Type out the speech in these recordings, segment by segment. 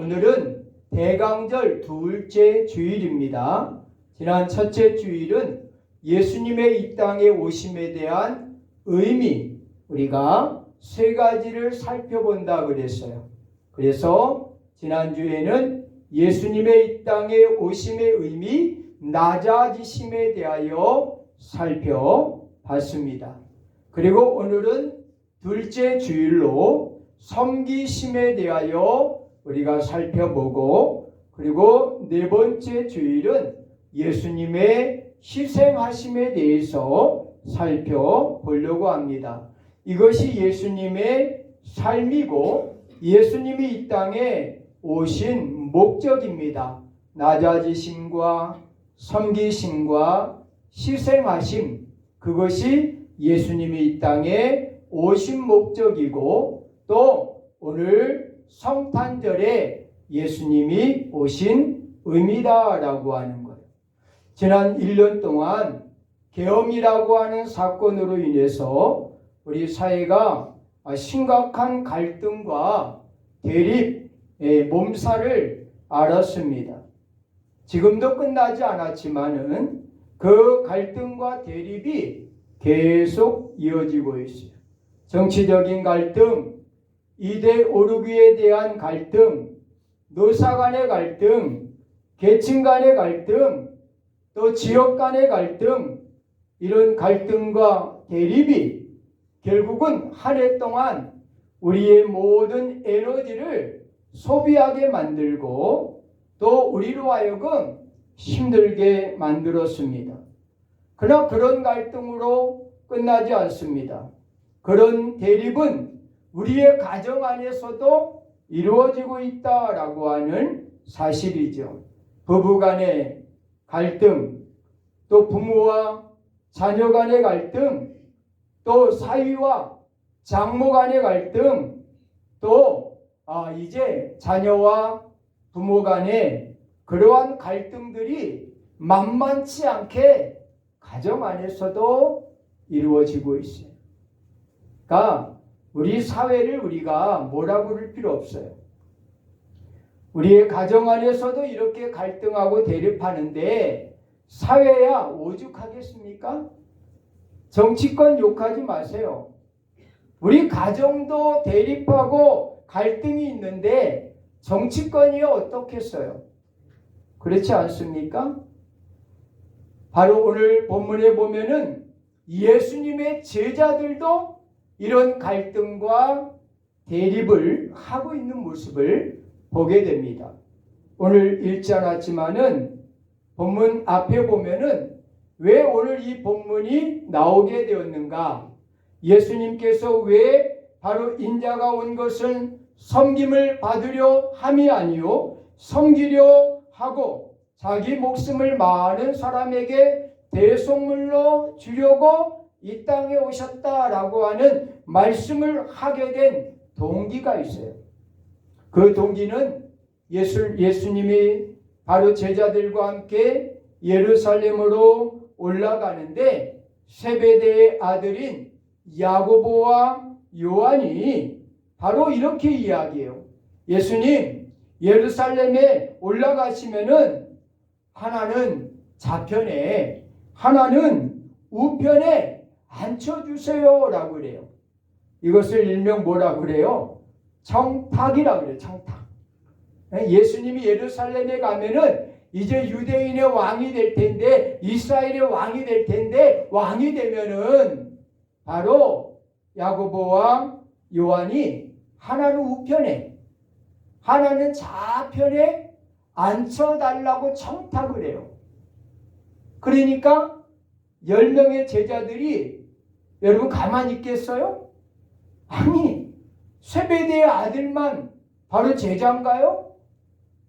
오늘은 대강절 둘째 주일입니다. 지난 첫째 주일은 예수님의 이 땅에 오심에 대한 의미, 우리가 세 가지를 살펴본다 그랬어요. 그래서 지난주에는 예수님의 이 땅에 오심의 의미, 낮아지심에 대하여 살펴봤습니다. 그리고 오늘은 둘째 주일로 섬기심에 대하여 우리가 살펴보고, 그리고 네 번째 주일은 예수님의 희생하심에 대해서 살펴보려고 합니다. 이것이 예수님의 삶이고 예수님이 이 땅에 오신 목적입니다. 낮아지심과 섬기심과 희생하심, 그것이 예수님이 이 땅에 오신 목적이고, 또 오늘 성탄절에 예수님이 오신 의미다라고 하는 거예요. 지난 1년 동안 계엄이라고 하는 사건으로 인해서 우리 사회가 심각한 갈등과 대립의 몸살을 앓았습니다. 지금도 끝나지 않았지만은 그 갈등과 대립이 계속 이어지고 있어요. 정치적인 갈등, 이데올로기에 대한 갈등, 노사 간의 갈등, 계층 간의 갈등, 또 지역 간의 갈등, 이런 갈등과 대립이 결국은 한 해 동안 우리의 모든 에너지를 소비하게 만들고 또 우리로 하여금 힘들게 만들었습니다. 그러나 그런 갈등으로 끝나지 않습니다. 그런 대립은 우리의 가정 안에서도 이루어지고 있다라고 하는 사실이죠. 부부 간의 갈등, 또 부모와 자녀 간의 갈등, 또 사위와 장모 간의 갈등, 또 이제 자녀와 부모 간의 그러한 갈등들이 만만치 않게 가정 안에서도 이루어지고 있어요. 그러니까 우리 사회를 우리가 뭐라고 부를 필요 없어요. 우리의 가정 안에서도 이렇게 갈등하고 대립하는데 사회야 오죽하겠습니까? 정치권 욕하지 마세요. 우리 가정도 대립하고 갈등이 있는데 정치권이 어떻겠어요? 그렇지 않습니까? 바로 오늘 본문에 보면은 예수님의 제자들도 이런 갈등과 대립을 하고 있는 모습을 보게 됩니다. 오늘 읽지 않았지만은 본문 앞에 보면은 왜 오늘 이 본문이 나오게 되었는가? 예수님께서 왜 바로 인자가 온 것은 섬김을 받으려 함이 아니요 섬기려 하고 자기 목숨을 많은 사람에게 대속물로 주려고 이 땅에 오셨다라고 하는 말씀을 하게 된 동기가 있어요. 그 동기는 예수님이 바로 제자들과 함께 예루살렘으로 올라가는데 세베대의 아들인 야고보와 요한이 바로 이렇게 이야기해요. 예수님, 예루살렘에 올라가시면은 하나는 좌편에, 하나는 우편에 앉혀주세요 라고 그래요. 이것을 일명 뭐라고 그래요? 청탁이라고 그래요. 청탁. 예수님이 예루살렘에 가면은 이제 유대인의 왕이 될 텐데, 이스라엘의 왕이 될 텐데, 왕이 되면은 바로 야고보와 요한이 하나는 우편에, 하나는 좌편에 앉혀달라고 청탁을 해요. 그러니까 10명의 제자들이 여러분 가만히 있겠어요? 아니, 세베대의 아들만 바로 제자인가요?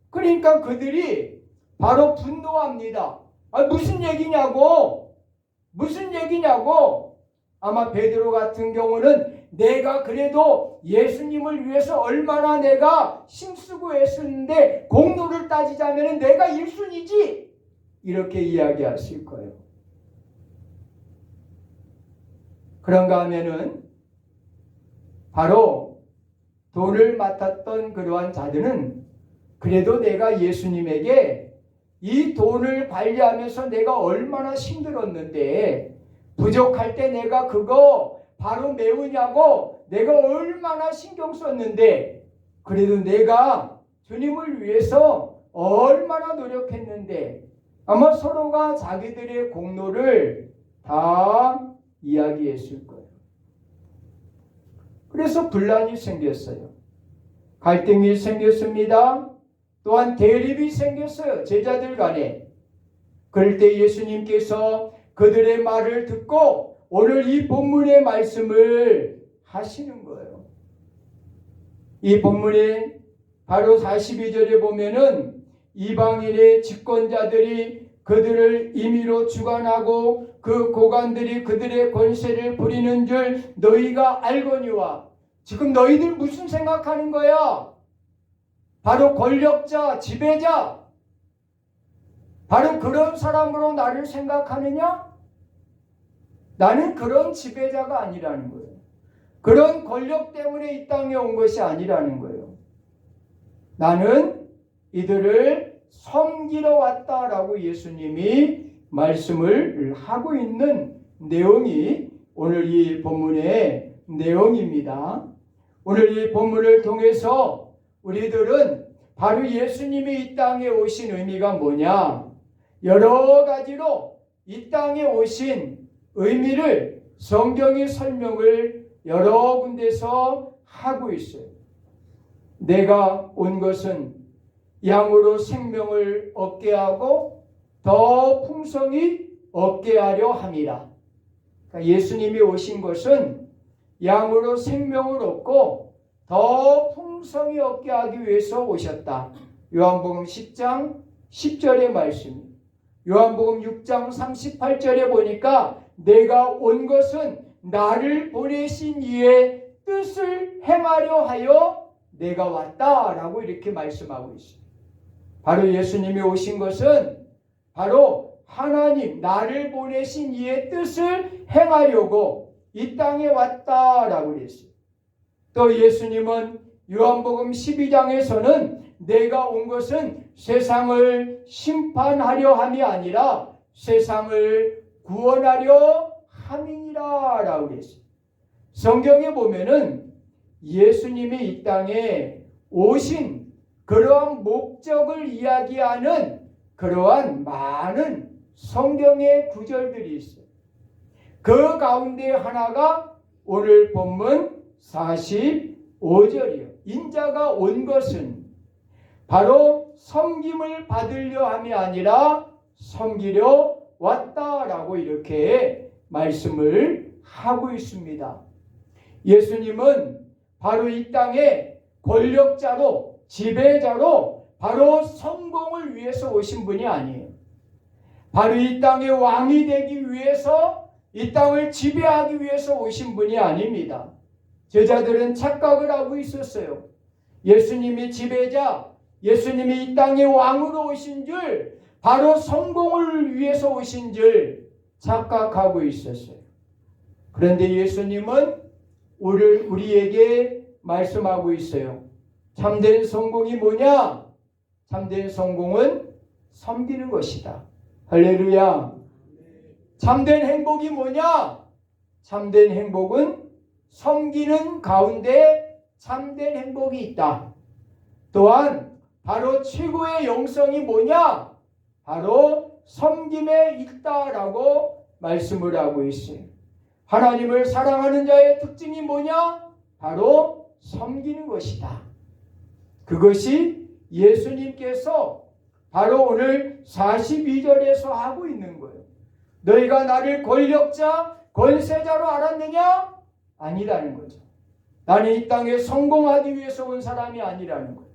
그러니까 그들이 바로 분노합니다. 무슨 얘기냐고? 무슨 얘기냐고? 아마 베드로 같은 경우는 내가 그래도 예수님을 위해서 얼마나 내가 힘쓰고 애쓰는데 공로를 따지자면 내가 1순위지 이렇게 이야기하실 거예요. 그런가 하면은 바로 돈을 맡았던 그러한 자들은 그래도 내가 예수님에게 이 돈을 관리하면서 내가 얼마나 힘들었는데 부족할 때 내가 그거 바로 메우냐고 내가 얼마나 신경 썼는데 그래도 내가 주님을 위해서 얼마나 노력했는데 아마 서로가 자기들의 공로를 다 이야기했을 거예요. 그래서 분란이 생겼어요. 갈등이 생겼습니다. 또한 대립이 생겼어요. 제자들 간에. 그럴 때 예수님께서 그들의 말을 듣고 오늘 이 본문의 말씀을 하시는 거예요. 이 본문에 바로 42절에 보면은 이방인의 집권자들이 그들을 임의로 주관하고 그 고관들이 그들의 권세를 부리는 줄 너희가 알거니와. 지금 너희들 무슨 생각하는 거야? 바로 권력자, 지배자, 바로 그런 사람으로 나를 생각하느냐? 나는 그런 지배자가 아니라는 거예요. 그런 권력 때문에 이 땅에 온 것이 아니라는 거예요. 나는 이들을 섬기러 왔다라고 예수님이 말씀을 하고 있는 내용이 오늘 이 본문의 내용입니다. 오늘 이 본문을 통해서 우리들은 바로 예수님이 이 땅에 오신 의미가 뭐냐? 여러 가지로 이 땅에 오신 의미를 성경이 설명을 여러 군데서 하고 있어요. 내가 온 것은 양으로 생명을 얻게 하고 더 풍성히 얻게 하려 함이라. 그러니까 예수님이 오신 것은 양으로 생명을 얻고 더 풍성히 얻게 하기 위해서 오셨다. 요한복음 10장 10절의 말씀입니다. 요한복음 6장 38절에 보니까 내가 온 것은 나를 보내신 이의 뜻을 행하려 하여 내가 왔다라고 이렇게 말씀하고 있습니다. 바로 예수님이 오신 것은 바로 하나님 나를 보내신 이의 뜻을 행하려고 이 땅에 왔다라고 그랬어요. 또 예수님은 요한복음 12장에서는 내가 온 것은 세상을 심판하려 함이 아니라 세상을 구원하려 함이니라 라고 그랬어요. 성경에 보면은 예수님이 이 땅에 오신 그러한 목적을 이야기하는 그러한 많은 성경의 구절들이 있어요. 그 가운데 하나가 오늘 본문 45절이요. 인자가 온 것은 바로 섬김을 받으려 함이 아니라 섬기려 왔다라고 이렇게 말씀을 하고 있습니다. 예수님은 바로 이 땅에 권력자로 지배자로 바로 성공을 위해서 오신 분이 아니에요. 바로 이 땅의 왕이 되기 위해서 이 땅을 지배하기 위해서 오신 분이 아닙니다. 제자들은 착각을 하고 있었어요. 예수님이 지배자, 예수님이 이 땅의 왕으로 오신 줄, 바로 성공을 위해서 오신 줄 착각하고 있었어요. 그런데 예수님은 우리에게 말씀하고 있어요. 참된 성공이 뭐냐? 참된 성공은 섬기는 것이다. 할렐루야. 참된 행복이 뭐냐? 참된 행복은 섬기는 가운데 참된 행복이 있다. 또한 바로 최고의 영성이 뭐냐? 바로 섬김에 있다라고 말씀을 하고 있어요. 하나님을 사랑하는 자의 특징이 뭐냐? 바로 섬기는 것이다. 그것이 예수님께서 바로 오늘 42절에서 하고 있는 거예요. 너희가 나를 권력자, 권세자로 알았느냐? 아니라는 거죠. 나는 이 땅에 성공하기 위해서 온 사람이 아니라는 거예요.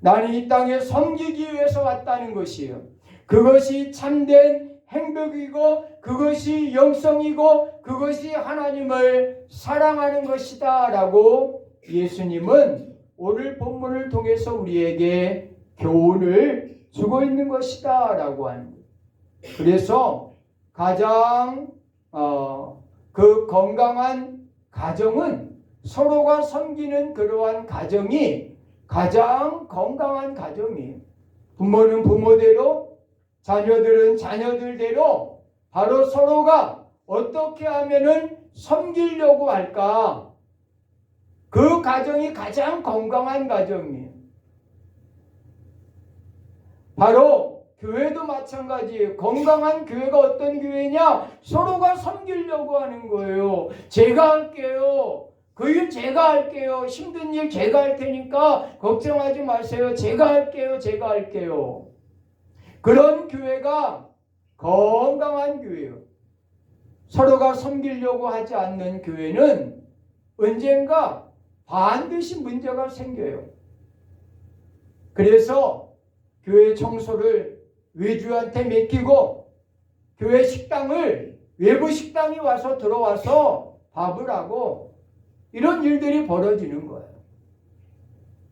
나는 이 땅에 섬기기 위해서 왔다는 것이에요. 그것이 참된 행복이고 그것이 영성이고 그것이 하나님을 사랑하는 것이다 라고 예수님은 오늘 본문을 통해서 우리에게 교훈을 주고 있는 것이다 라고 하는 거예요. 그래서 가장 그 건강한 가정은 서로가 섬기는 그러한 가정이 가장 건강한 가정이에요. 부모는 부모대로, 자녀들은 자녀들대로 바로 서로가 어떻게 하면은 섬기려고 할까? 그 가정이 가장 건강한 가정이에요. 바로 교회도 마찬가지예요. 건강한 교회가 어떤 교회냐? 서로가 섬기려고 하는 거예요. 제가 할게요. 그 일 제가 할게요. 힘든 일 제가 할 테니까 걱정하지 마세요. 제가 할게요. 제가 할게요. 그런 교회가 건강한 교회예요. 서로가 섬기려고 하지 않는 교회는 언젠가 반드시 문제가 생겨요. 그래서 교회 청소를 외주한테 맡기고 교회 식당을 외부 식당이 와서 들어와서 밥을 하고 이런 일들이 벌어지는 거예요.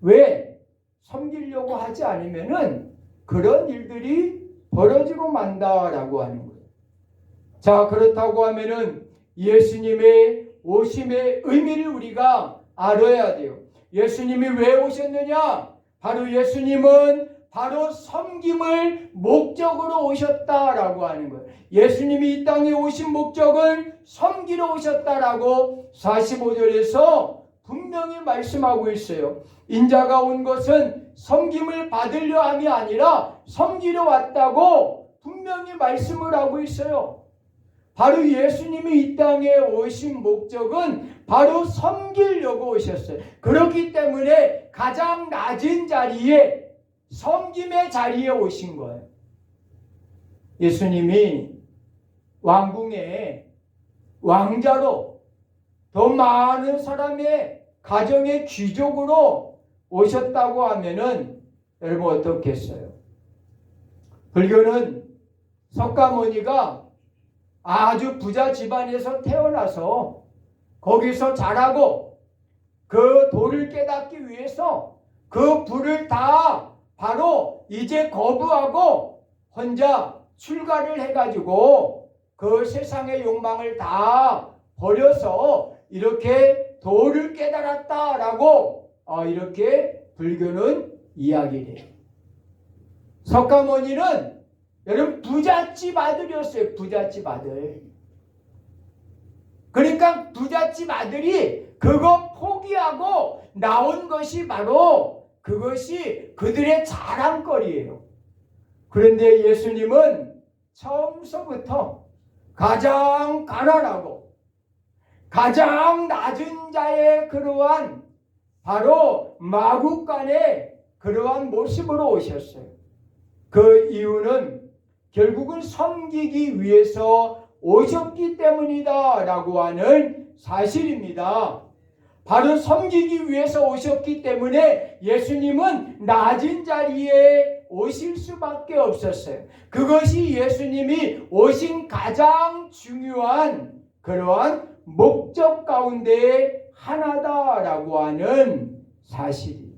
왜? 섬기려고 하지 않으면은 그런 일들이 벌어지고 만다라고 하는 거예요. 자, 그렇다고 하면은 예수님의 오심의 의미를 우리가 알아야 돼요. 예수님이 왜 오셨느냐? 바로 예수님은 바로 섬김을 목적으로 오셨다라고 하는 거예요. 예수님이 이 땅에 오신 목적은 섬기러 오셨다라고 45절에서 분명히 말씀하고 있어요. 인자가 온 것은 섬김을 받으려 함이 아니라 섬기러 왔다고 분명히 말씀을 하고 있어요. 바로 예수님이 이 땅에 오신 목적은 바로 섬기려고 오셨어요. 그렇기 때문에 가장 낮은 자리에 섬김의 자리에 오신 거예요. 예수님이 왕궁에 왕자로 더 많은 사람의 가정의 귀족으로 오셨다고 하면은 여러분 어떻겠어요? 불교는 석가모니가 아주 부자 집안에서 태어나서 거기서 자라고 그 도를 깨닫기 위해서 그 불을 다 바로 이제 거부하고 혼자 출가를 해가지고 그 세상의 욕망을 다 버려서 이렇게 도를 깨달았다라고 이렇게 불교는 이야기를 해요. 석가모니는 여러분 부잣집 아들이었어요. 부잣집 아들. 그러니까 부잣집 아들이 그거 포기하고 나온 것이 바로 그것이 그들의 자랑거리예요. 그런데 예수님은 처음서부터 가장 가난하고 가장 낮은 자의 그러한 바로 마국간의 그러한 모습으로 오셨어요. 그 이유는 결국은 섬기기 위해서 오셨기 때문이다 라고 하는 사실입니다. 바로 섬기기 위해서 오셨기 때문에 예수님은 낮은 자리에 오실 수밖에 없었어요. 그것이 예수님이 오신 가장 중요한 그러한 목적 가운데 하나다라고 하는 사실이에요.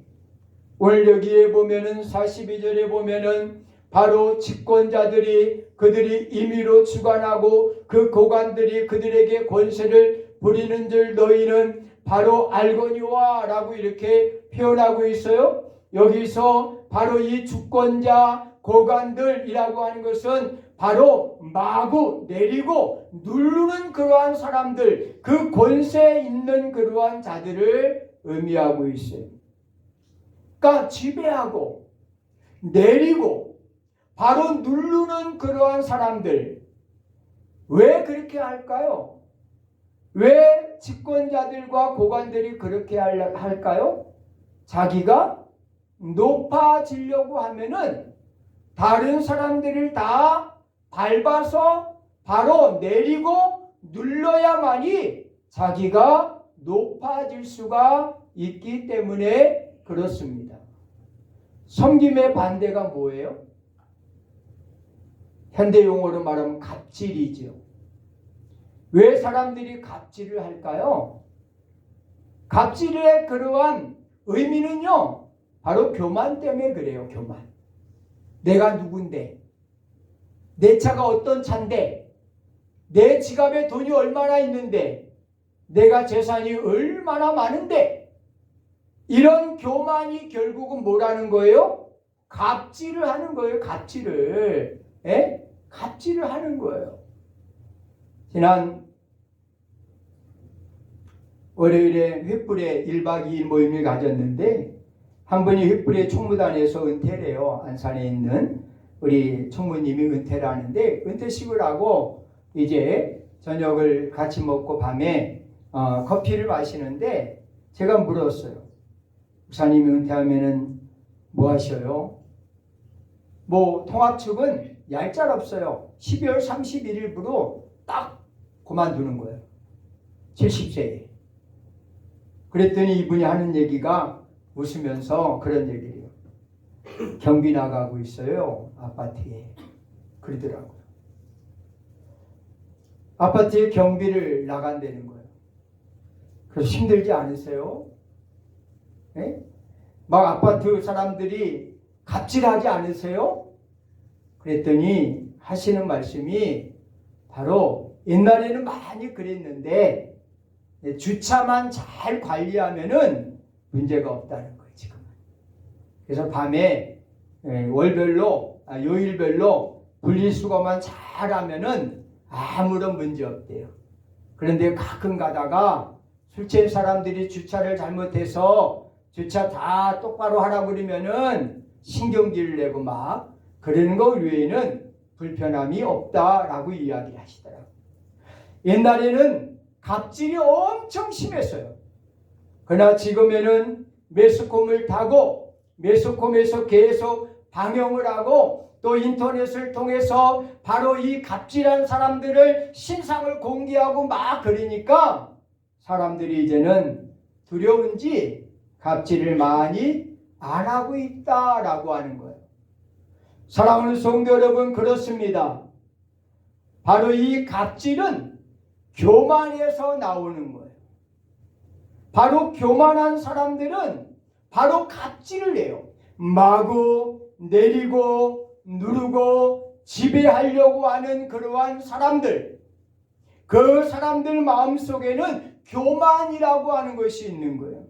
오늘 여기에 보면은 42절에 보면은 바로 집권자들이 그들이 임의로 주관하고 그 고관들이 그들에게 권세를 부리는 줄 너희는 바로 알거니와 라고 이렇게 표현하고 있어요. 여기서 바로 이 주권자 고관들이라고 하는 것은 바로 마구 내리고 누르는 그러한 사람들, 그 권세 있는 그러한 자들을 의미하고 있어요. 그러니까 지배하고 내리고 바로 누르는 그러한 사람들. 왜 그렇게 할까요? 왜 집권자들과 고관들이 그렇게 할까요? 자기가 높아지려고 하면은 다른 사람들을 다 밟아서 바로 내리고 눌러야만이 자기가 높아질 수가 있기 때문에 그렇습니다. 섬김의 반대가 뭐예요? 현대용어로 말하면 갑질이죠. 왜 사람들이 갑질을 할까요? 갑질의 그러한 의미는요, 바로 교만 때문에 그래요. 교만. 내가 누군데, 내 차가 어떤 차인데, 내 지갑에 돈이 얼마나 있는데, 내가 재산이 얼마나 많은데, 이런 교만이 결국은 뭐라는 거예요? 갑질을 하는 거예요. 갑질을. 예? 갑질을 하는 거예요. 지난 월요일에 횃불에 1박 2일 모임을 가졌는데 한 분이 횃불의 총무단에서 은퇴를 해요. 안산에 있는 우리 총무님이 은퇴를 하는데 은퇴식을 하고 이제 저녁을 같이 먹고 밤에 커피를 마시는데 제가 물었어요. 목사님이 은퇴하면은 뭐 하셔요? 뭐 통합 측은 얄짤없어요. 12월 31일부로 딱 그만두는 거예요. 70세에. 그랬더니 이분이 하는 얘기가 웃으면서 그런 얘기를 해요. 경비 나가고 있어요. 아파트에. 그러더라고요. 아파트에 경비를 나간다는 거예요. 그래서 힘들지 않으세요? 네? 막 아파트 사람들이 갑질하지 않으세요? 그랬더니 하시는 말씀이 바로 옛날에는 많이 그랬는데 주차만 잘 관리하면은 문제가 없다는 거예요, 지금은. 그래서 밤에 월별로, 요일별로 분리수거만 잘 하면은 아무런 문제 없대요. 그런데 가끔 가다가 술 취한 사람들이 주차를 잘못해서 주차 다 똑바로 하라고 그러면은 신경질을 내고 막 그러는 것 외에는 불편함이 없다라고 이야기를 하시더라고요. 옛날에는 갑질이 엄청 심했어요. 그러나 지금에는 매스컴을 타고 매스컴에서 계속 방영을 하고 또 인터넷을 통해서 바로 이 갑질한 사람들을 신상을 공개하고 막 그러니까 사람들이 이제는 두려운지 갑질을 많이 안 하고 있다라고 하는 거예요. 사랑하는 성도 여러분, 그렇습니다. 바로 이 갑질은 교만에서 나오는 거예요. 바로 교만한 사람들은 바로 갑질을 해요. 마구 내리고 누르고 지배하려고 하는 그러한 사람들, 그 사람들 마음속에는 교만이라고 하는 것이 있는 거예요.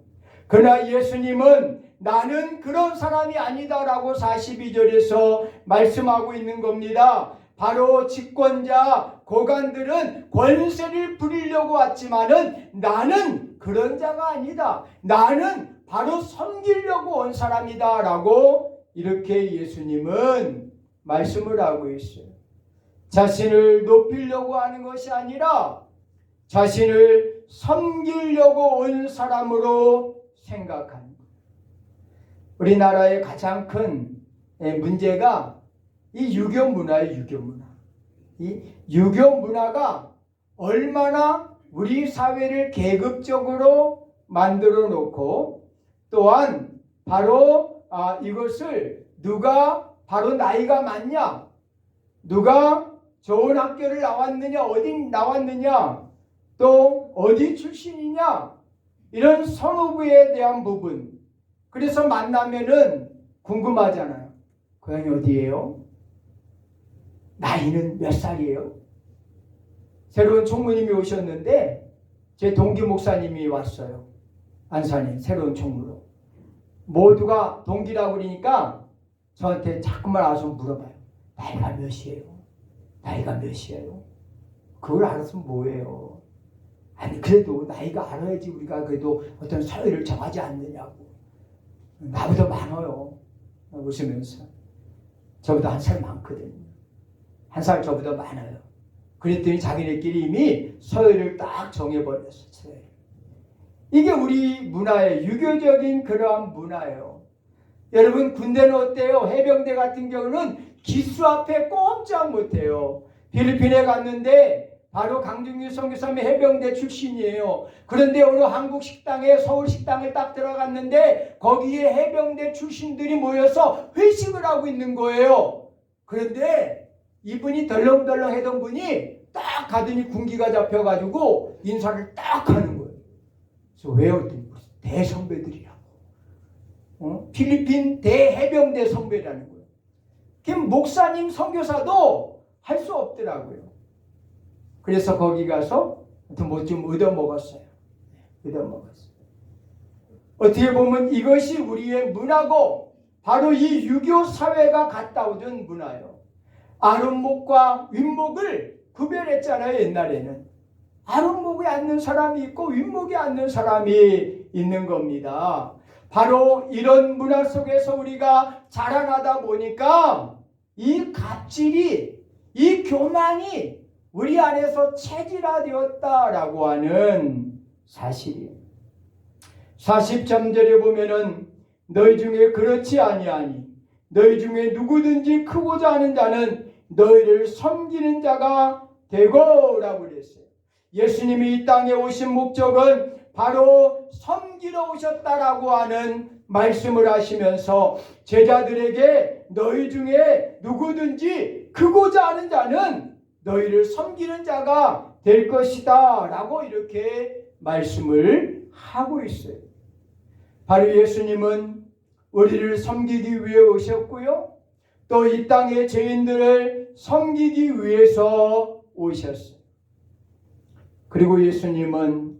그러나 예수님은 나는 그런 사람이 아니다라고 42절에서 말씀하고 있는 겁니다. 바로 집권자, 고관들은 권세를 부리려고 왔지만은 나는 그런 자가 아니다. 나는 바로 섬기려고 온 사람이다 라고 이렇게 예수님은 말씀을 하고 있어요. 자신을 높이려고 하는 것이 아니라 자신을 섬기려고 온 사람으로 생각하는 거예요. 우리나라의 가장 큰 문제가 이 유교 문화예요. 유교 문화. 이 유교 문화가 얼마나 우리 사회를 계급적으로 만들어 놓고 또한 바로 이것을 누가 바로 나이가 많냐, 누가 좋은 학교를 나왔느냐, 어디 나왔느냐, 또 어디 출신이냐, 이런 선호부에 대한 부분. 그래서 만나면은 궁금하잖아요. 고향이 어디예요? 나이는 몇 살이에요? 새로운 총무님이 오셨는데 제 동기 목사님이 왔어요. 안산에 새로운 총무로. 모두가 동기라고 그러니까 저한테 자꾸만 와서 물어봐요. 나이가 몇이에요? 나이가 몇이에요? 그걸 알았으면 뭐예요? 아니 그래도 나이가 알아야지 우리가 그래도 어떤 서열을 정하지 않느냐고. 나보다 많아요. 웃으면서. 저보다 한 살 많거든요. 한 살 저보다 많아요. 그랬더니 자기네끼리 이미 서열을 딱 정해버렸어요. 이게 우리 문화의 유교적인 그러한 문화예요. 여러분 군대는 어때요? 해병대 같은 경우는 기수 앞에 꼼짝 못해요. 필리핀에 갔는데 바로 강중규 선교사님이 해병대 출신이에요. 그런데 어느 한국 식당에 서울 식당에 딱 들어갔는데 거기에 해병대 출신들이 모여서 회식을 하고 있는 거예요. 그런데 이분이 덜렁덜렁 하던 분이 딱 가더니 군기가 잡혀가지고 인사를 딱 하는 거예요. 그래서 왜요? 대선배들이라고. 필리핀 대해병대 선배라는 거예요. 그럼 목사님 선교사도 할 수 없더라고요. 그래서 거기 가서 뭐 좀 얻어먹었어요. 얻어먹었어요. 어떻게 보면 이것이 우리의 문화고 바로 이 유교 사회가 갖다 오던 문화예요. 아랫목과 윗목을 구별했잖아요. 옛날에는 아랫목에 앉는 사람이 있고 윗목에 앉는 사람이 있는 겁니다. 바로 이런 문화 속에서 우리가 자라나다 보니까 이 갑질이, 이 교만이 우리 안에서 체질화되었다라고 하는 사실이에요. 40절에 보면은 너희 중에 그렇지 아니하니 너희 중에 누구든지 크고자 하는 자는 너희를 섬기는 자가 되고라고 그랬어요. 예수님이 이 땅에 오신 목적은 바로 섬기러 오셨다라고 하는 말씀을 하시면서 제자들에게 너희 중에 누구든지 크고자 하는 자는 너희를 섬기는 자가 될 것이다 라고 이렇게 말씀을 하고 있어요. 바로 예수님은 우리를 섬기기 위해 오셨고요. 또 이 땅의 죄인들을 섬기기 위해서 오셨어요. 그리고 예수님은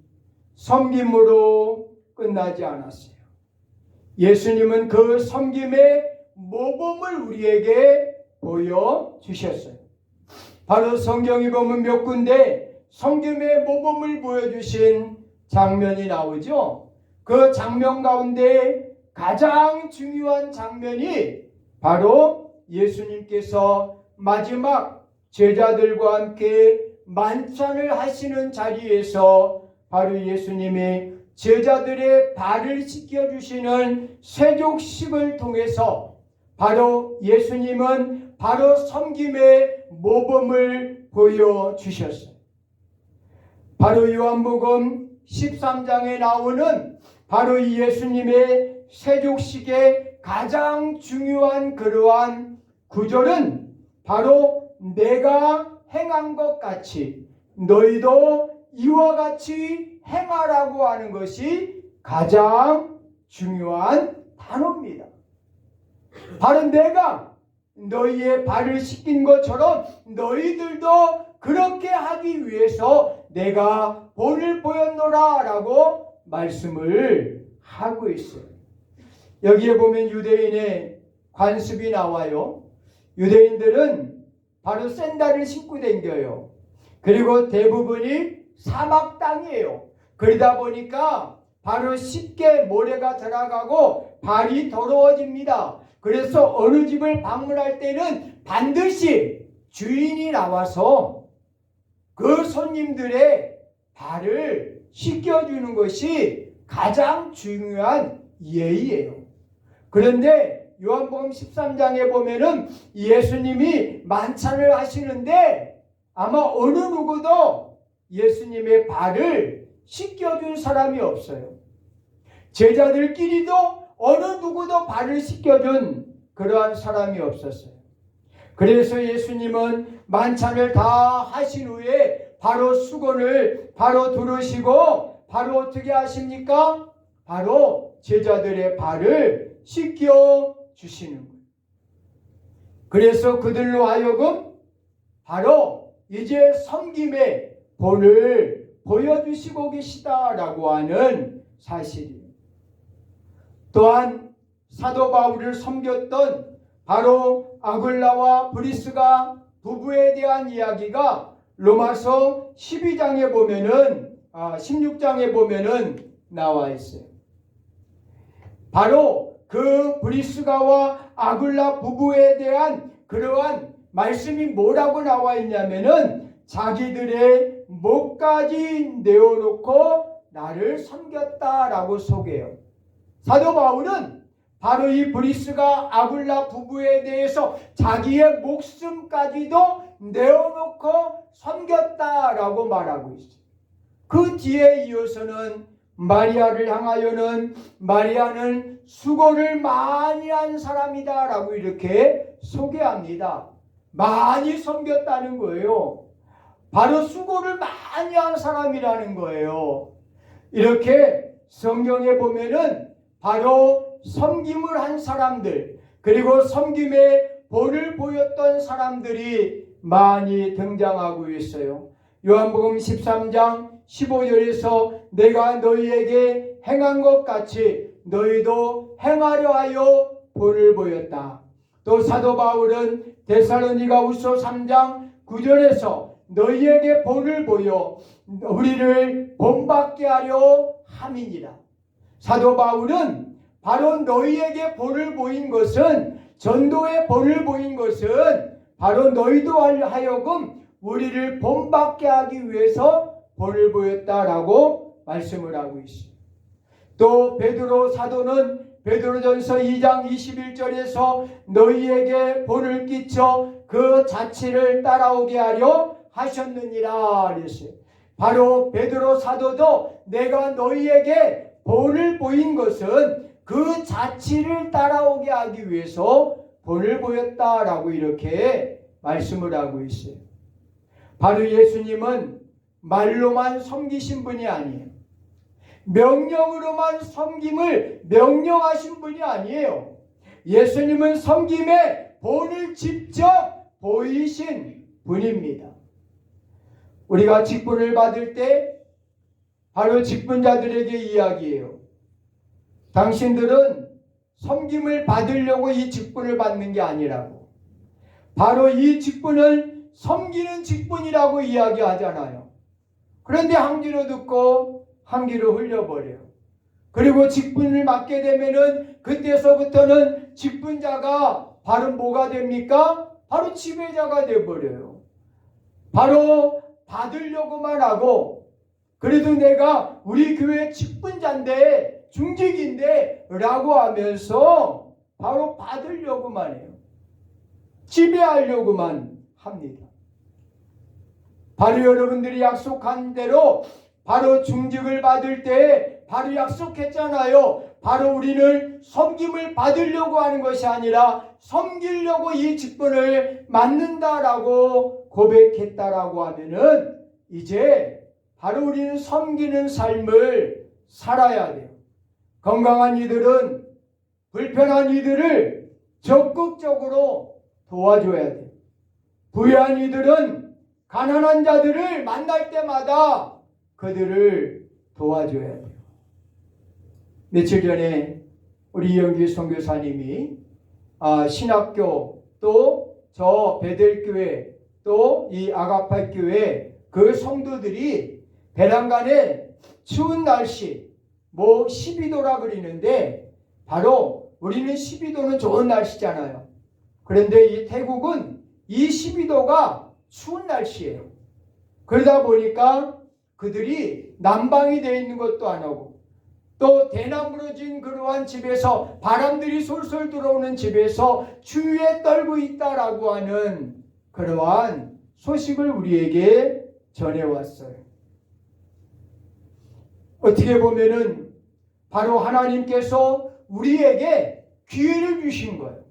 섬김으로 끝나지 않았어요. 예수님은 그 섬김의 모범을 우리에게 보여주셨어요. 바로 성경에 보면 몇 군데 섬김의 모범을 보여주신 장면이 나오죠. 그 장면 가운데 가장 중요한 장면이 바로 예수님께서 마지막 제자들과 함께 만찬을 하시는 자리에서 바로 예수님이 제자들의 발을 씻겨주시는 세족식을 통해서 바로 예수님은 바로 섬김의 모범을 보여주셨어요. 바로 요한복음 13장에 나오는 바로 이 예수님의 세족식의 가장 중요한 그러한 구절은 바로 내가 행한 것 같이 너희도 이와 같이 행하라고 하는 것이 가장 중요한 단어입니다. 바로 내가 너희의 발을 씻긴 것처럼 너희들도 그렇게 하기 위해서 내가 본을 보였노라 라고 말씀을 하고 있어요. 여기에 보면 유대인의 관습이 나와요. 유대인들은 바로 샌들을 신고 다녀요. 그리고 대부분이 사막 땅이에요. 그러다 보니까 바로 쉽게 모래가 들어가고 발이 더러워집니다. 그래서 어느 집을 방문할 때는 반드시 주인이 나와서 그 손님들의 발을 씻겨주는 것이 가장 중요한 예의예요. 그런데 요한복음 13장에 보면은 예수님이 만찬을 하시는데 아마 어느 누구도 예수님의 발을 씻겨준 사람이 없어요. 제자들끼리도 어느 누구도 발을 씻겨준 그러한 사람이 없었어요. 그래서 예수님은 만찬을 다 하신 후에 바로 수건을 바로 두르시고 바로 어떻게 하십니까? 바로 제자들의 발을 씻겨 주시는 거예요. 그래서 그들로 하여금 바로 이제 섬김의 본을 보여주시고 계시다라고 하는 사실이에요. 또한 사도 바울을 섬겼던 바로 아굴라와 브리스가 부부에 대한 이야기가 로마서 12장에 보면은 16장에 보면은 나와 있어요. 바로 그 브리스가와 아굴라 부부에 대한 그러한 말씀이 뭐라고 나와 있냐면은 자기들의 목까지 내어놓고 나를 섬겼다라고 소개해요. 사도 바울은 바로 이 브리스가 아굴라 부부에 대해서 자기의 목숨까지도 내어놓고 섬겼다라고 말하고 있어요. 그 뒤에 이어서는 마리아를 향하여는 마리아는 수고를 많이 한 사람이다라고 이렇게 소개합니다. 많이 섬겼다는 거예요. 바로 수고를 많이 한 사람이라는 거예요. 이렇게 성경에 보면은 바로 섬김을 한 사람들, 그리고 섬김의 본을 보였던 사람들이 많이 등장하고 있어요. 요한복음 13장 15절에서 내가 너희에게 행한 것 같이 너희도 행하려 하여 본을 보였다. 또 사도 바울은 데살로니가후서 3장 9절에서 너희에게 본을 보여 우리를 본받게 하려 함이니라. 사도 바울은 바로 너희에게 본을 보인 것은, 전도의 본을 보인 것은 바로 너희도 하여금 우리를 본받게 하기 위해서 본을 보였다라고 말씀을 하고 있습니다. 또 베드로 사도는 베드로전서 2장 21절에서 너희에게 본을 끼쳐 그 자취를 따라오게 하려 하셨느니라 그랬어요. 바로 베드로 사도도 내가 너희에게 본을 보인 것은 그 자취를 따라오게 하기 위해서 본을 보였다라고 이렇게 말씀을 하고 있어요. 바로 예수님은 말로만 섬기신 분이 아니에요. 명령으로만 섬김을 명령하신 분이 아니에요. 예수님은 섬김의 본을 직접 보이신 분입니다. 우리가 직분을 받을 때 바로 직분자들에게 이야기해요. 당신들은 섬김을 받으려고 이 직분을 받는 게 아니라고. 바로 이 직분은 섬기는 직분이라고 이야기하잖아요. 그런데 한 귀로 듣고 한 귀로 흘려버려요. 그리고 직분을 맡게 되면은 그때서부터는 직분자가 바로 뭐가 됩니까? 바로 지배자가 되어버려요. 바로 받으려고만 하고, 그래도 내가 우리 교회 직분자인데 중직인데 라고 하면서 바로 받으려고만 해요. 지배하려고만 합니다. 바로 여러분들이 약속한 대로 바로 중직을 받을 때 바로 약속했잖아요. 바로 우리는 섬김을 받으려고 하는 것이 아니라 섬기려고 이 직분을 맡는다라고 고백했다라고 하면은 이제 바로 우리는 섬기는 삶을 살아야 돼요. 건강한 이들은 불편한 이들을 적극적으로 도와줘야 돼요. 부유한 이들은 가난한 자들을 만날 때마다 그들을 도와줘야 돼요. 며칠 전에 우리 이영규 선교사님이 신학교 또 저 베델교회 또 이 아가파교회 그 성도들이 베란간에 추운 날씨 12도라 그러는데 바로 우리는 12도는 좋은 날씨잖아요. 그런데 이 태국은 이 12도가 추운 날씨예요. 그러다 보니까 그들이 난방이 되어 있는 것도 안 하고 또 대나무로 진 그러한 집에서 바람들이 솔솔 들어오는 집에서 추위에 떨고 있다라고 하는 그러한 소식을 우리에게 전해왔어요. 어떻게 보면은 바로 하나님께서 우리에게 기회를 주신 거예요.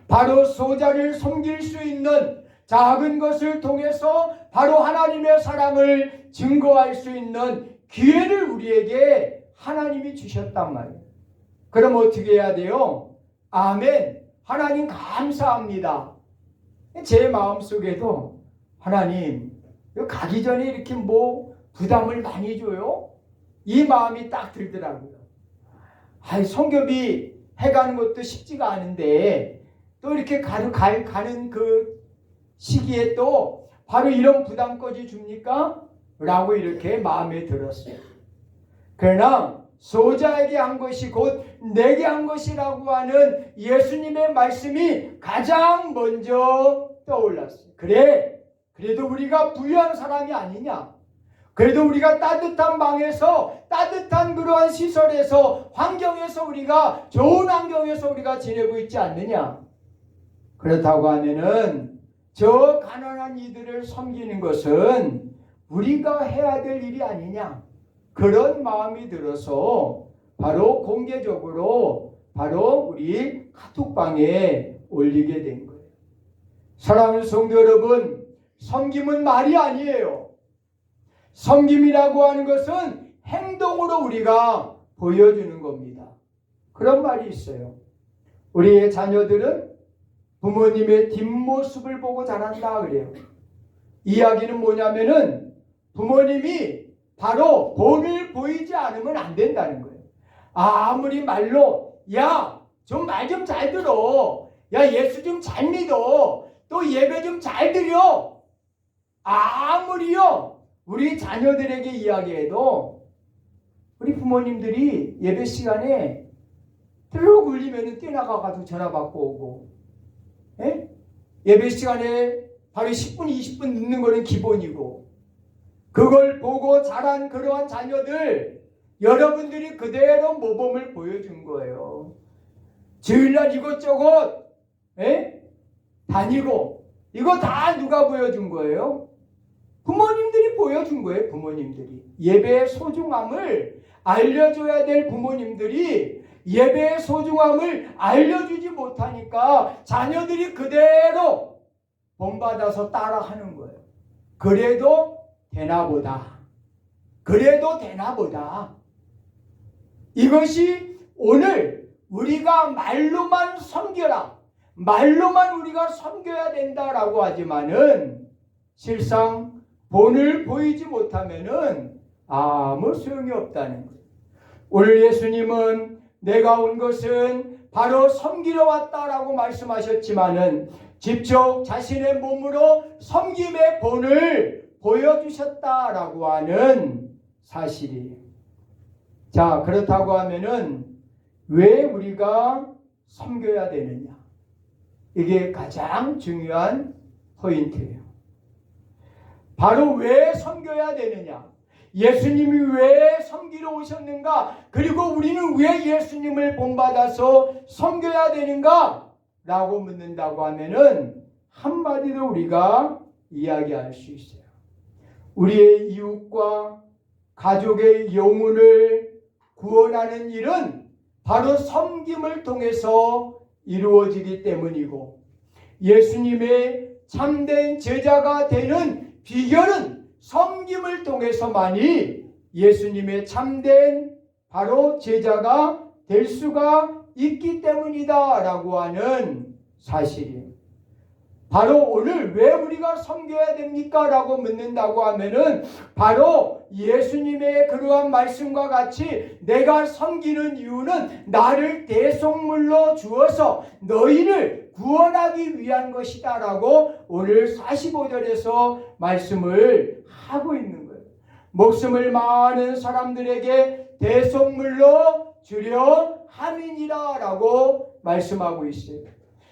바로 소자를 섬길 수 있는 작은 것을 통해서 바로 하나님의 사랑을 증거할 수 있는 기회를 우리에게 하나님이 주셨단 말이에요. 그럼 어떻게 해야 돼요? 아멘. 하나님 감사합니다. 제 마음속에도 하나님 가기 전에 이렇게 부담을 많이 줘요? 이 마음이 딱 들더라고요. 성교비 해가는 것도 쉽지가 않은데 또 이렇게 가는 그 시기에 또 바로 이런 부담까지 줍니까? 라고 이렇게 마음에 들었어요. 그러나 소자에게 한 것이 곧 내게 한 것이라고 하는 예수님의 말씀이 가장 먼저 떠올랐어요. 그래도 우리가 부유한 사람이 아니냐? 그래도 우리가 따뜻한 방에서 따뜻한 그러한 시설에서 환경에서 우리가 좋은 환경에서 우리가 지내고 있지 않느냐? 그렇다고 하면은 저 가난한 이들을 섬기는 것은 우리가 해야 될 일이 아니냐? 그런 마음이 들어서 바로 공개적으로 바로 우리 카톡방에 올리게 된 거예요. 사랑하는 성도 여러분, 섬김은 말이 아니에요. 섬김이라고 하는 것은 행동으로 우리가 보여주는 겁니다. 그런 말이 있어요. 우리의 자녀들은 부모님의 뒷모습을 보고 자란다 그래요. 이야기는 뭐냐면은 부모님이 바로 본을 보이지 않으면 안 된다는 거예요. 아무리 말로 야, 좀 말 좀 잘 들어. 야, 예수 좀 잘 믿어. 또 예배 좀 잘 드려. 아무리요 우리 자녀들에게 이야기해도 우리 부모님들이 예배 시간에 뚜룩 울리면 뛰어나가가지고 전화 받고 오고, 예? 예배 시간에 바로 10분 20분 늦는 거는 기본이고, 그걸 보고 자란 그러한 자녀들 여러분들이 그대로 모범을 보여준 거예요. 주일날 이것저것 다니고, 이거 다 누가 보여준 거예요? 부모님들이 보여준 거예요. 부모님들이 예배의 소중함을 알려줘야 될 부모님들이 예배의 소중함을 알려주지 못하니까 자녀들이 그대로 본받아서 따라하는 거예요. 그래도 되나보다. 그래도 되나보다. 이것이 오늘 우리가 말로만 섬겨라, 말로만 우리가 섬겨야 된다라고 하지만은 실상 본을 보이지 못하면은 아무 소용이 없다는 거예요. 오늘 예수님은 내가 온 것은 바로 섬기러 왔다라고 말씀하셨지만은 직접 자신의 몸으로 섬김의 본을 보여주셨다라고 하는 사실이에요. 자, 그렇다고 하면은 왜 우리가 섬겨야 되느냐? 이게 가장 중요한 포인트예요. 바로 왜 섬겨야 되느냐? 예수님이 왜 섬기러 오셨는가? 그리고 우리는 왜 예수님을 본받아서 섬겨야 되는가? 라고 묻는다고 하면은 한마디로 우리가 이야기할 수 있어요. 우리의 이웃과 가족의 영혼을 구원하는 일은 바로 섬김을 통해서 이루어지기 때문이고, 예수님의 참된 제자가 되는 비결은 섬김을 통해서만이 예수님의 참된 바로 제자가 될 수가 있기 때문이다 라고 하는 사실이에요. 바로 오늘 왜 우리가 섬겨야 됩니까? 라고 묻는다고 하면은 바로 예수님의 그러한 말씀과 같이 내가 섬기는 이유는 나를 대속물로 주어서 너희를 구원하기 위한 것이다 라고 오늘 45절에서 말씀을 하고 있는 거예요. 목숨을 많은 사람들에게 대속물로 주려 함이니라 라고 말씀하고 있어요.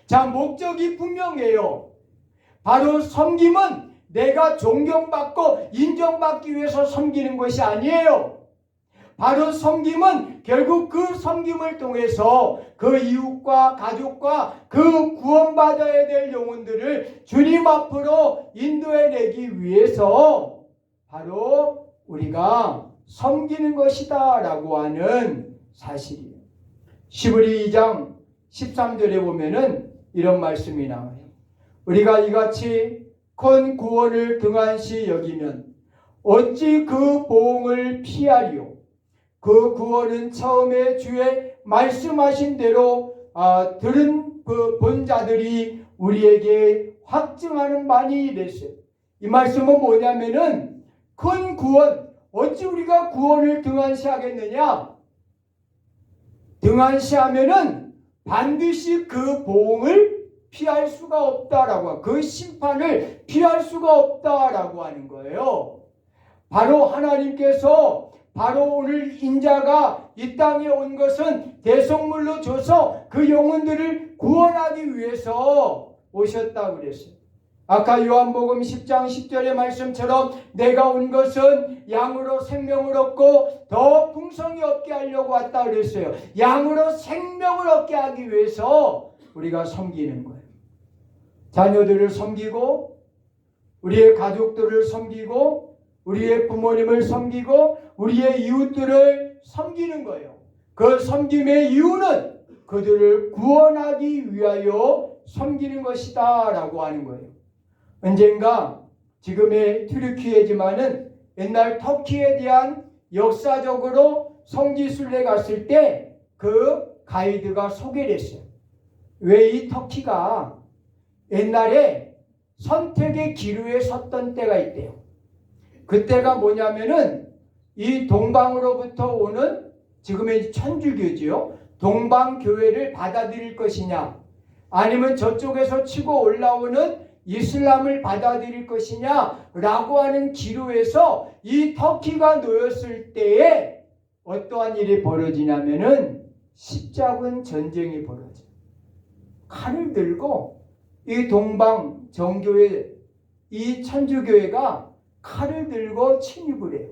자, 목적이 분명해요. 바로 섬김은 내가 존경받고 인정받기 위해서 섬기는 것이 아니에요. 바로 섬김은 결국 그 섬김을 통해서 그 이웃과 가족과 그 구원받아야 될 영혼들을 주님 앞으로 인도해내기 위해서 바로 우리가 섬기는 것이다 라고 하는 사실이에요. 시브리 2장 13절에 보면은 이런 말씀이 나와요. 우리가 이같이 큰 구원을 등한시 여기면 어찌 그 보응을 피하리요. 그 구원은 처음에 주의 말씀하신 대로 들은 그 본자들이 우리에게 확증하는 바니 이랬어요. 이 말씀은 뭐냐면은 큰 구원, 어찌 우리가 구원을 등한시하겠느냐? 등한시하면은 반드시 그 보응을 피할 수가 없다라고, 그 심판을 피할 수가 없다라고 하는 거예요. 바로 하나님께서 바로 오늘 인자가 이 땅에 온 것은 대속물로 줘서 그 영혼들을 구원하기 위해서 오셨다고 그랬어요. 아까 요한복음 10장 10절의 말씀처럼 내가 온 것은 양으로 생명을 얻고 더 풍성히 얻게 하려고 왔다 그랬어요. 양으로 생명을 얻게 하기 위해서 우리가 섬기는 거예요. 자녀들을 섬기고 우리의 가족들을 섬기고 우리의 부모님을 섬기고 우리의 이웃들을 섬기는 거예요. 그 섬김의 이유는 그들을 구원하기 위하여 섬기는 것이다 라고 하는 거예요. 언젠가 지금의 튀르키예지만은 옛날 터키에 대한 역사적으로 성지순례 갔을 때 그 가이드가 소개를 했어요. 왜 이 터키가 옛날에 선택의 기로에 섰던 때가 있대요. 그때가 뭐냐면은 이 동방으로부터 오는 지금의 천주교지요. 동방교회를 받아들일 것이냐, 아니면 저쪽에서 치고 올라오는 이슬람을 받아들일 것이냐 라고 하는 기로에서 이 터키가 놓였을 때에 어떠한 일이 벌어지냐면은 십자군 전쟁이 벌어져요. 칼을 들고 이 동방 정교회, 이 천주교회가 칼을 들고 침입을 해요.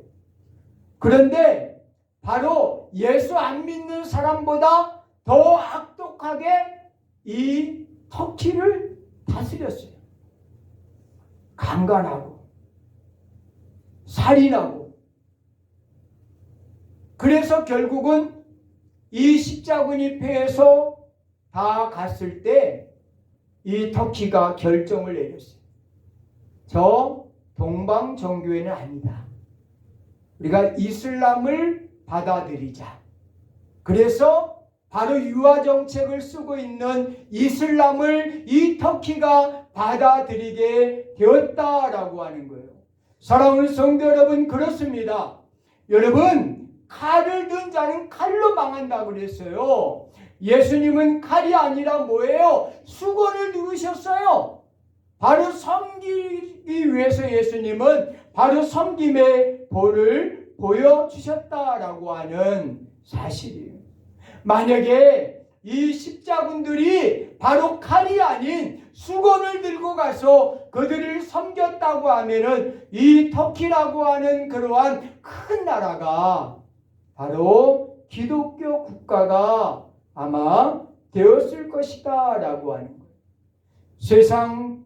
그런데 바로 예수 안 믿는 사람보다 더 악독하게 이 터키를 다스렸어요. 강간하고 살인하고. 그래서 결국은 이 십자군이 패해서 다 갔을 때 이 터키가 결정을 내렸어요. 저 동방 정교회는 아니다. 우리가 이슬람을 받아들이자. 그래서 바로 유아 정책을 쓰고 있는 이슬람을 이 터키가 받아들이게 되었다라고 하는 거예요. 사랑하는 성도 여러분, 그렇습니다. 여러분, 칼을 든 자는 칼로 망한다고 그랬어요. 예수님은 칼이 아니라 뭐예요? 수건을 누르셨어요. 바로 섬기기 위해서 예수님은 바로 섬김의 본을 보여주셨다라고 하는 사실이에요. 만약에 이 십자군들이 바로 칼이 아닌 수건을 들고 가서 그들을 섬겼다고 하면은 이 터키라고 하는 그러한 큰 나라가 바로 기독교 국가가 아마 되었을 것이다 라고 하는 거예요. 세상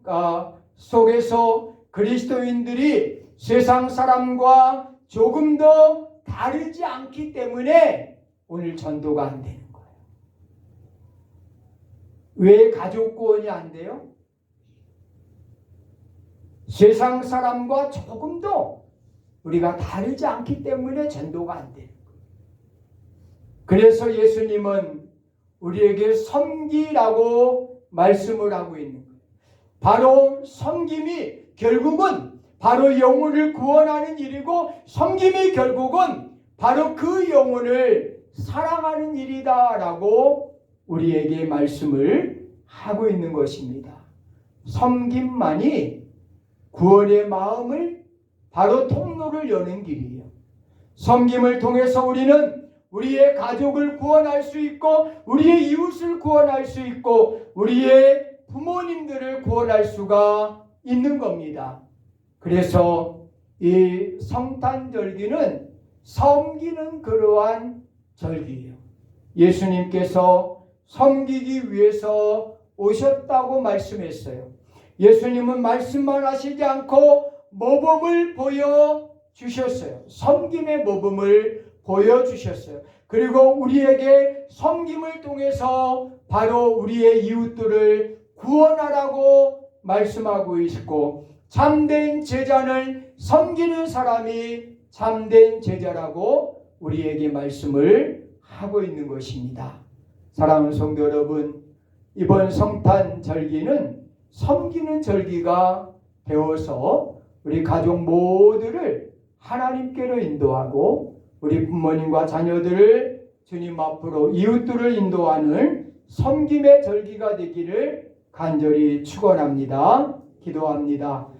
속에서 그리스도인들이 세상 사람과 조금 더 다르지 않기 때문에 오늘 전도가 안 되는 거예요. 왜 가족 구원이 안 돼요? 세상 사람과 조금 더 우리가 다르지 않기 때문에 전도가 안 되는 거예요. 그래서 예수님은 우리에게 섬기라고 말씀을 하고 있는 거예요. 바로 섬김이 결국은 바로 영혼을 구원하는 일이고, 섬김이 결국은 바로 그 영혼을 사랑하는 일이다라고 우리에게 말씀을 하고 있는 것입니다. 섬김만이 구원의 마음을 바로 통로를 여는 길이에요. 섬김을 통해서 우리는 우리의 가족을 구원할 수 있고, 우리의 이웃을 구원할 수 있고, 우리의 부모님들을 구원할 수가 있는 겁니다. 그래서 이 성탄절기는 섬기는 그러한 절기예요. 예수님께서 섬기기 위해서 오셨다고 말씀했어요. 예수님은 말씀만 하시지 않고 모범을 보여주셨어요. 섬김의 모범을 보여주셨어요. 그리고 우리에게 섬김을 통해서 바로 우리의 이웃들을 구원하라고 말씀하고 있고, 참된 제자는 섬기는 사람이 참된 제자라고 우리에게 말씀을 하고 있는 것입니다. 사랑하는 성도 여러분, 이번 성탄절기는 섬기는 절기가 되어서 우리 가족 모두를 하나님께로 인도하고, 우리 부모님과 자녀들을 주님 앞으로, 이웃들을 인도하는 섬김의 절기가 되기를 간절히 축원합니다. 기도합니다.